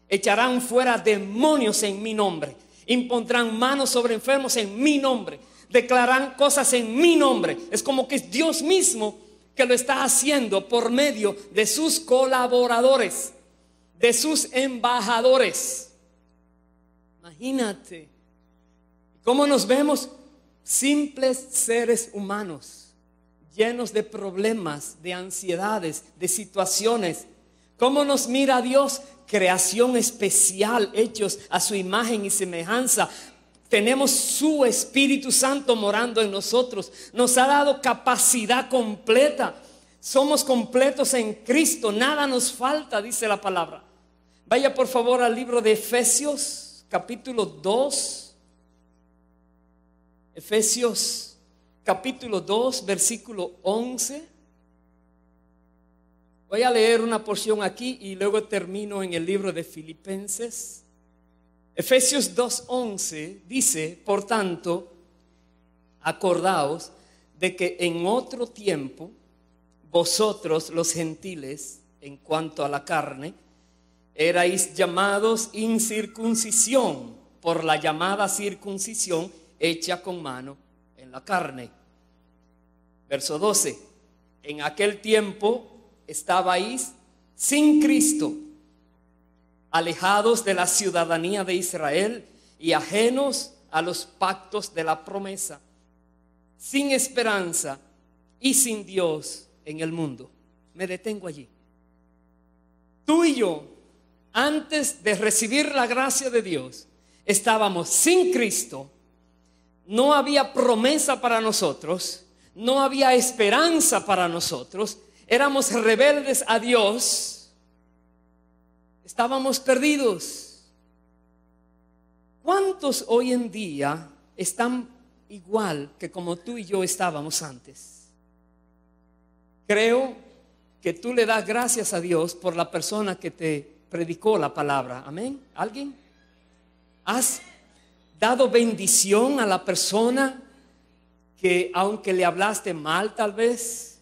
echarán fuera demonios en mi nombre, impondrán manos sobre enfermos en mi nombre, declararán cosas en mi nombre. Es como que es Dios mismo que lo está haciendo por medio de sus colaboradores, de sus embajadores. Imagínate cómo nos vemos, simples seres humanos, llenos de problemas, de ansiedades, de situaciones. ¿Cómo nos mira Dios? Creación especial, hechos a su imagen y semejanza. Tenemos su Espíritu Santo morando en nosotros. Nos ha dado capacidad completa. Somos completos en Cristo. Nada nos falta, dice la palabra. Vaya por favor al libro de Efesios, capítulo 2. Efesios, capítulo 2, versículo 11. Voy a leer una porción aquí y luego termino en el libro de Filipenses. Efesios 2:11 dice, por tanto, acordaos de que en otro tiempo vosotros los gentiles, en cuanto a la carne, erais llamados incircuncisión por la llamada circuncisión hecha con mano en la carne. Verso 12, en aquel tiempo estabais sin Cristo, alejados de la ciudadanía de Israel y ajenos a los pactos de la promesa, sin esperanza y sin Dios en el mundo. Me detengo allí. Tú y yo, antes de recibir la gracia de Dios, estábamos sin Cristo. No había promesa para nosotros, no había esperanza para nosotros. Éramos rebeldes a Dios, estábamos perdidos. ¿Cuántos hoy en día están igual que como tú y yo estábamos antes? Creo que tú le das gracias a Dios por la persona que te predicó la palabra. Amén. ¿Alguien? ¿Has dado bendición a la persona que, aunque le hablaste mal, tal vez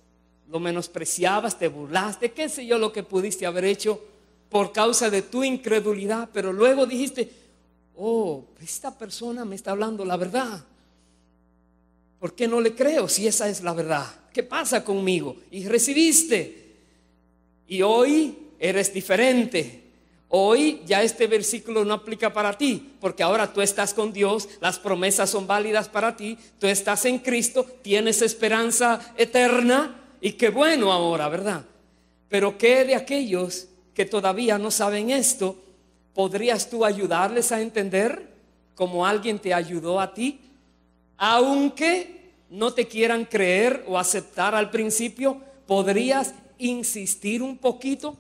lo menospreciabas, te burlaste, qué sé yo lo que pudiste haber hecho por causa de tu incredulidad, pero luego dijiste: oh, esta persona me está hablando la verdad, ¿por qué no le creo si esa es la verdad? ¿Qué pasa conmigo? Y recibiste, y hoy eres diferente. Hoy ya este versículo no aplica para ti, porque ahora tú estás con Dios, las promesas son válidas para ti, tú estás en Cristo, tienes esperanza eterna, y qué bueno ahora, ¿verdad? Pero ¿qué de aquellos que todavía no saben esto? ¿Podrías tú ayudarles a entender como alguien te ayudó a ti? Aunque no te quieran creer o aceptar al principio, ¿podrías insistir un poquito?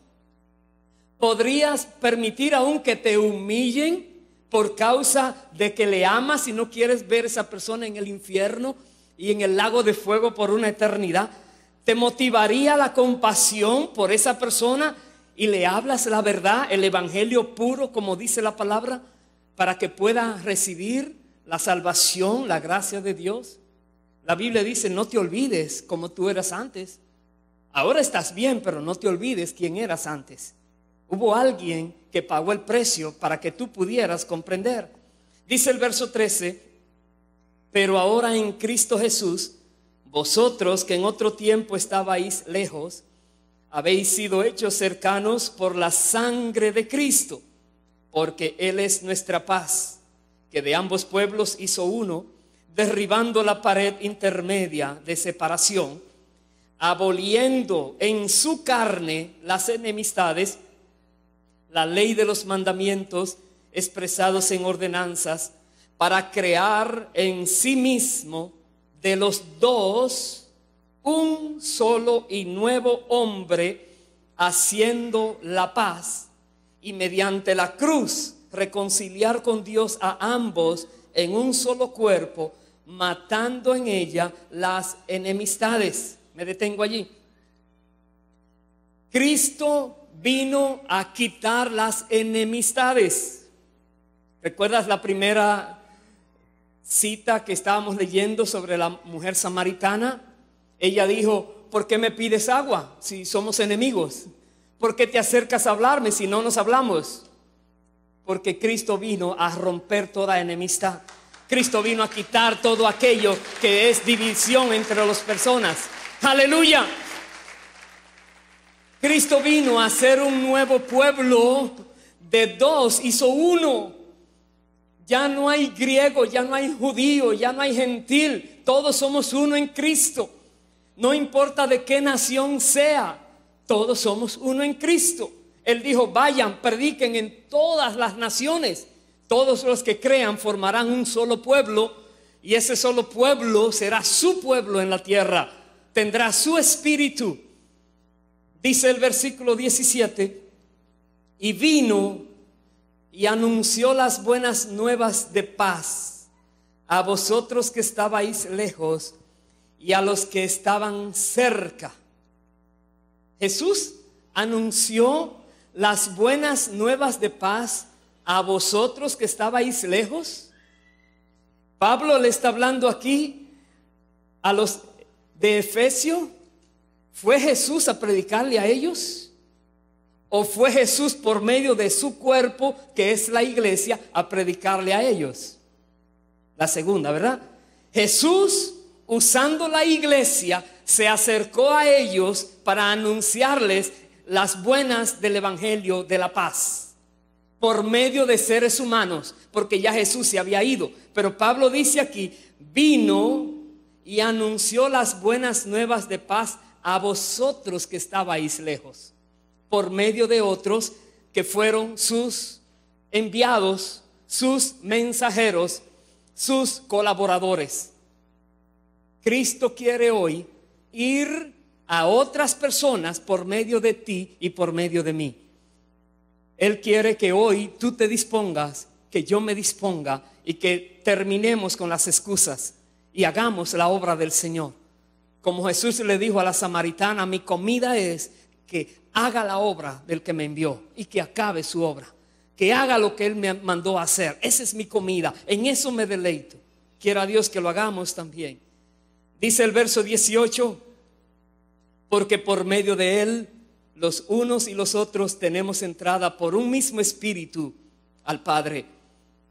¿Podrías permitir aún que te humillen por causa de que le amas y no quieres ver a esa persona en el infierno y en el lago de fuego por una eternidad? ¿Te motivaría la compasión por esa persona y le hablas la verdad, el evangelio puro, como dice la palabra, para que pueda recibir la salvación, la gracia de Dios? La Biblia dice: no te olvides como tú eras antes. Ahora estás bien, pero no te olvides quién eras antes. Hubo alguien que pagó el precio para que tú pudieras comprender. Dice el verso 13: pero ahora en Cristo Jesús, vosotros que en otro tiempo estabais lejos, habéis sido hechos cercanos por la sangre de Cristo, porque Él es nuestra paz, que de ambos pueblos hizo uno, derribando la pared intermedia de separación, aboliendo en su carne las enemistades, la ley de los mandamientos expresados en ordenanzas, para crear en sí mismo de los dos un solo y nuevo hombre, haciendo la paz, y mediante la cruz reconciliar con Dios a ambos en un solo cuerpo, matando en ella las enemistades. Me detengo allí. Cristo vino a quitar las enemistades. ¿Recuerdas la primera cita que estábamos leyendo sobre la mujer samaritana? Ella dijo: ¿por qué me pides agua si somos enemigos? ¿Por qué te acercas a hablarme si no nos hablamos? Porque Cristo vino a romper toda enemistad. Cristo vino a quitar todo aquello que es división entre las personas. ¡Aleluya! Cristo vino a hacer un nuevo pueblo, de dos hizo uno. Ya no hay griego, ya no hay judío, ya no hay gentil, todos somos uno en Cristo. No importa de qué nación sea, todos somos uno en Cristo. Él dijo: vayan, prediquen en todas las naciones. Todos los que crean formarán un solo pueblo, y ese solo pueblo será su pueblo en la tierra. Tendrá su espíritu. Dice el versículo 17: y vino y anunció las buenas nuevas de paz a vosotros que estabais lejos y a los que estaban cerca. Jesús anunció las buenas nuevas de paz a vosotros que estabais lejos. Pablo le está hablando aquí a los de Efesio. ¿Fue Jesús a predicarle a ellos? ¿O fue Jesús por medio de su cuerpo, que es la iglesia, a predicarle a ellos? La segunda, ¿verdad? Jesús, usando la iglesia, se acercó a ellos para anunciarles las buenas del evangelio de la paz, por medio de seres humanos, porque ya Jesús se había ido. Pero Pablo dice aquí: vino y anunció las buenas nuevas de paz a vosotros que estabais lejos, por medio de otros que fueron sus enviados, sus mensajeros, sus colaboradores. Cristo quiere hoy ir a otras personas por medio de ti y por medio de mí. Él quiere que hoy tú te dispongas, que yo me disponga, y que terminemos con las excusas y hagamos la obra del Señor. Como Jesús le dijo a la samaritana: mi comida es que haga la obra del que me envió y que acabe su obra, que haga lo que Él me mandó a hacer. Esa es mi comida, en eso me deleito. Quiera Dios que lo hagamos también. Dice el verso 18: porque por medio de Él los unos y los otros tenemos entrada por un mismo espíritu al Padre.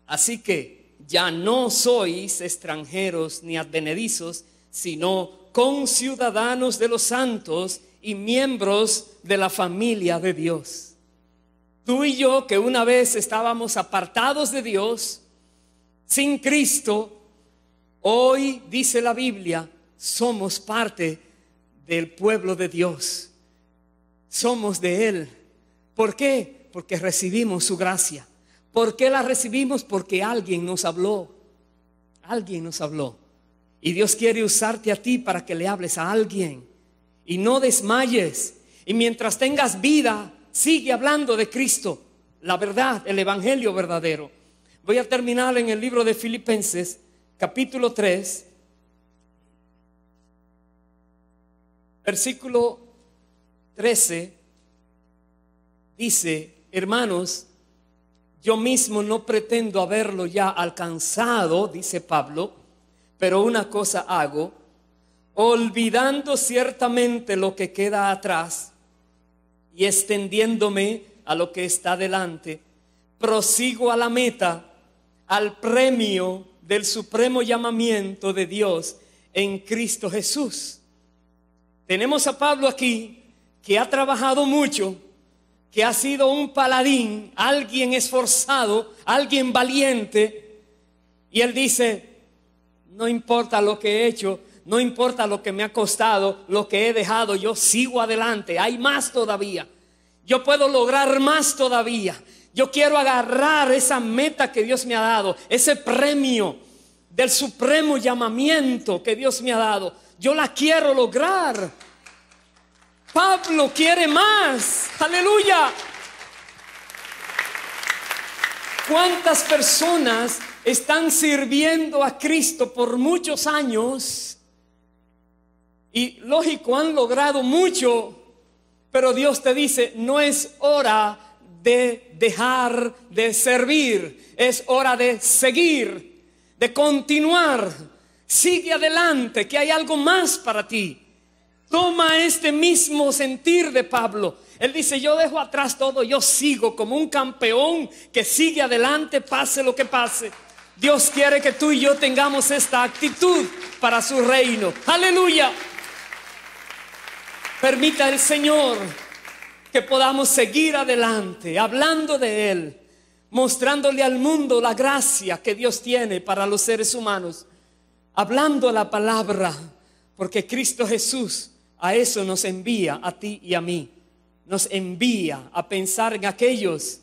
Así que ya no sois extranjeros ni advenedizos, sino conciudadanos de los santos y miembros de la familia de Dios. Tú y yo, que una vez estábamos apartados de Dios, sin Cristo, hoy dice la Biblia, somos parte del pueblo de Dios. Somos de Él. ¿Por qué? Porque recibimos su gracia. ¿Por qué la recibimos? Porque alguien nos habló. Alguien nos habló. Y Dios quiere usarte a ti para que le hables a alguien. Y no desmayes. Y mientras tengas vida, sigue hablando de Cristo, la verdad, el evangelio verdadero. Voy a terminar en el libro de Filipenses, capítulo 3, versículo 13. Dice: hermanos, yo mismo no pretendo haberlo ya alcanzado, dice Pablo, pero una cosa hago, olvidando ciertamente lo que queda atrás y extendiéndome a lo que está delante, prosigo a la meta, al premio del supremo llamamiento de Dios en Cristo Jesús. Tenemos a Pablo aquí, que ha trabajado mucho, que ha sido un paladín, alguien esforzado, alguien valiente, y él dice: no importa lo que he hecho, no importa lo que me ha costado, lo que he dejado, yo sigo adelante, hay más todavía, yo puedo lograr más todavía. Yo quiero agarrar esa meta que Dios me ha dado, ese premio del supremo llamamiento que Dios me ha dado. Yo la quiero lograr. Pablo quiere más. Aleluya. ¿Cuántas personas están sirviendo a Cristo por muchos años? Y lógico, han logrado mucho, pero Dios te dice: no es hora de dejar de servir, es hora de seguir, de continuar. Sigue adelante, que hay algo más para ti. Toma este mismo sentir de Pablo. Él dice: yo dejo atrás todo, yo sigo como un campeón que sigue adelante, pase lo que pase. Dios quiere que tú y yo tengamos esta actitud para su reino. Aleluya. Permita el Señor que podamos seguir adelante, hablando de Él, mostrándole al mundo la gracia que Dios tiene para los seres humanos, hablando la palabra, porque Cristo Jesús a eso nos envía, a ti y a mí. Nos envía a pensar en aquellos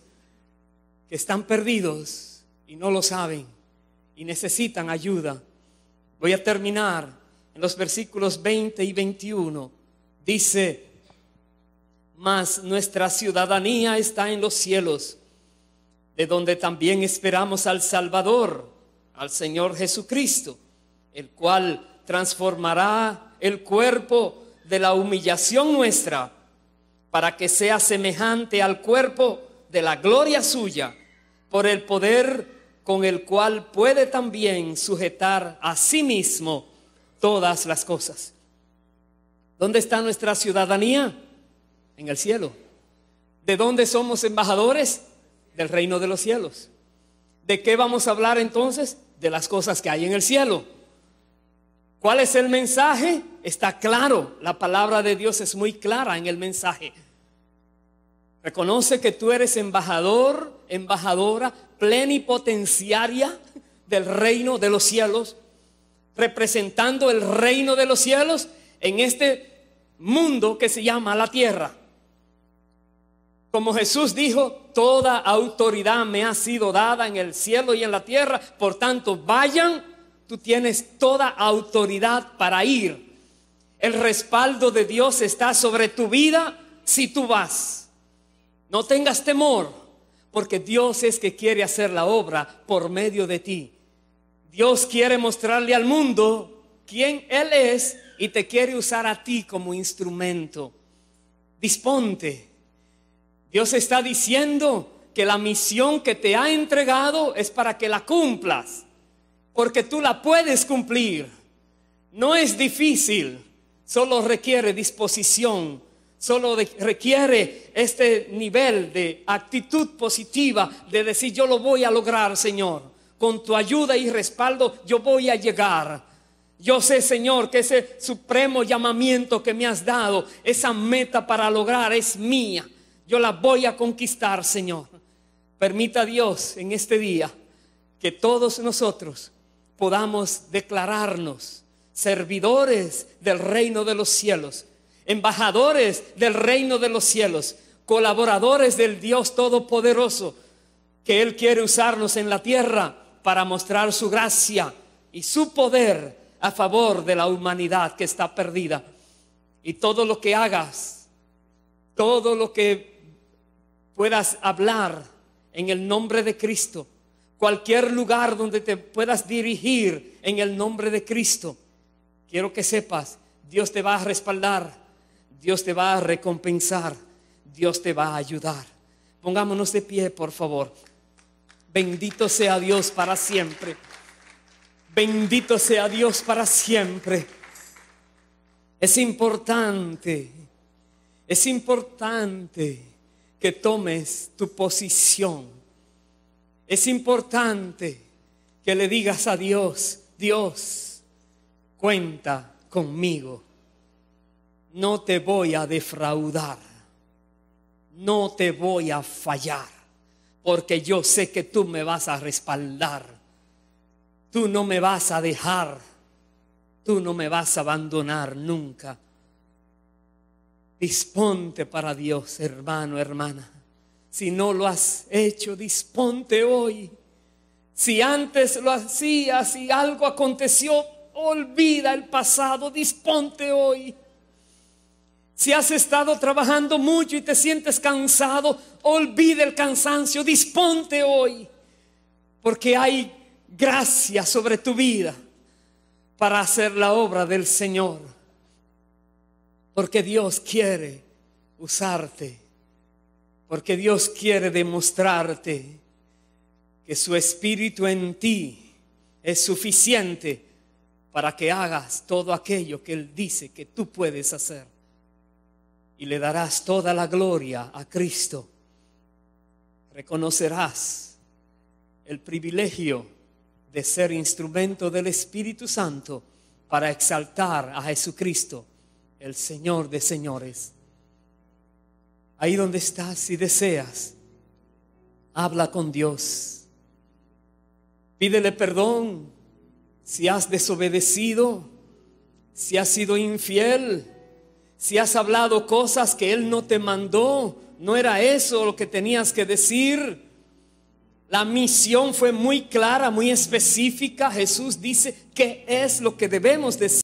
que están perdidos y no lo saben y necesitan ayuda. Voy a terminar en los versículos 20 y 21. Dice: mas nuestra ciudadanía está en los cielos, de donde también esperamos al Salvador, al Señor Jesucristo, el cual transformará el cuerpo de la humillación nuestra, para que sea semejante al cuerpo de la gloria suya, por el poder con el cual puede también sujetar a sí mismo todas las cosas. ¿Dónde está nuestra ciudadanía? En el cielo. ¿De dónde somos embajadores? Del reino de los cielos. ¿De qué vamos a hablar entonces? De las cosas que hay en el cielo. ¿Cuál es el mensaje? Está claro, la palabra de Dios es muy clara en el mensaje. Reconoce que tú eres embajador, embajadora, plenipotenciaria del reino de los cielos, representando el reino de los cielos en este mundo que se llama la tierra. Como Jesús dijo: toda autoridad me ha sido dada en el cielo y en la tierra, por tanto vayan. Tú tienes toda autoridad para ir. El respaldo de Dios está sobre tu vida si tú vas. No tengas temor, porque Dios es que quiere hacer la obra por medio de ti. Dios quiere mostrarle al mundo quién Él es y te quiere usar a ti como instrumento. Disponte. Dios está diciendo que la misión que te ha entregado es para que la cumplas, porque tú la puedes cumplir. No es difícil, solo requiere disposición, solo requiere este nivel de actitud positiva, de decir: yo lo voy a lograr, Señor. Con tu ayuda y respaldo yo voy a llegar. Yo sé, Señor, que ese supremo llamamiento que me has dado, esa meta para lograr es mía. Yo la voy a conquistar, Señor. Permita Dios en este día que todos nosotros podamos declararnos servidores del reino de los cielos, embajadores del reino de los cielos, colaboradores del Dios Todopoderoso, que Él quiere usarnos en la tierra para mostrar su gracia y su poder a favor de la humanidad que está perdida. Y todo lo que hagas, todo lo que puedas hablar en el nombre de Cristo, cualquier lugar donde te puedas dirigir en el nombre de Cristo, quiero que sepas: Dios te va a respaldar, Dios te va a recompensar, Dios te va a ayudar. Pongámonos de pie, por favor. Bendito sea Dios para siempre. Bendito sea Dios para siempre. Es importante que tomes tu posición. Es importante que le digas a Dios: Dios, cuenta conmigo. No te voy a defraudar. No te voy a fallar, porque yo sé que tú me vas a respaldar. Tú no me vas a dejar. Tú no me vas a abandonar nunca. Disponte para Dios, hermano, hermana. Si no lo has hecho, disponte hoy. Si antes lo hacías y algo aconteció, olvida el pasado, disponte hoy. Si has estado trabajando mucho y te sientes cansado, olvida el cansancio, disponte hoy. Porque hay gracia sobre tu vida para hacer la obra del Señor. Porque Dios quiere usarte. Porque Dios quiere demostrarte que su Espíritu en ti es suficiente para que hagas todo aquello que Él dice que tú puedes hacer. Y le darás toda la gloria a Cristo. Reconocerás el privilegio de ser instrumento del Espíritu Santo para exaltar a Jesucristo, el Señor de señores. Ahí donde estás, si deseas, habla con Dios. Pídele perdón si has desobedecido, si has sido infiel, si has hablado cosas que Él no te mandó. No era eso lo que tenías que decir. La misión fue muy clara, muy específica. Jesús dice qué es lo que debemos decir.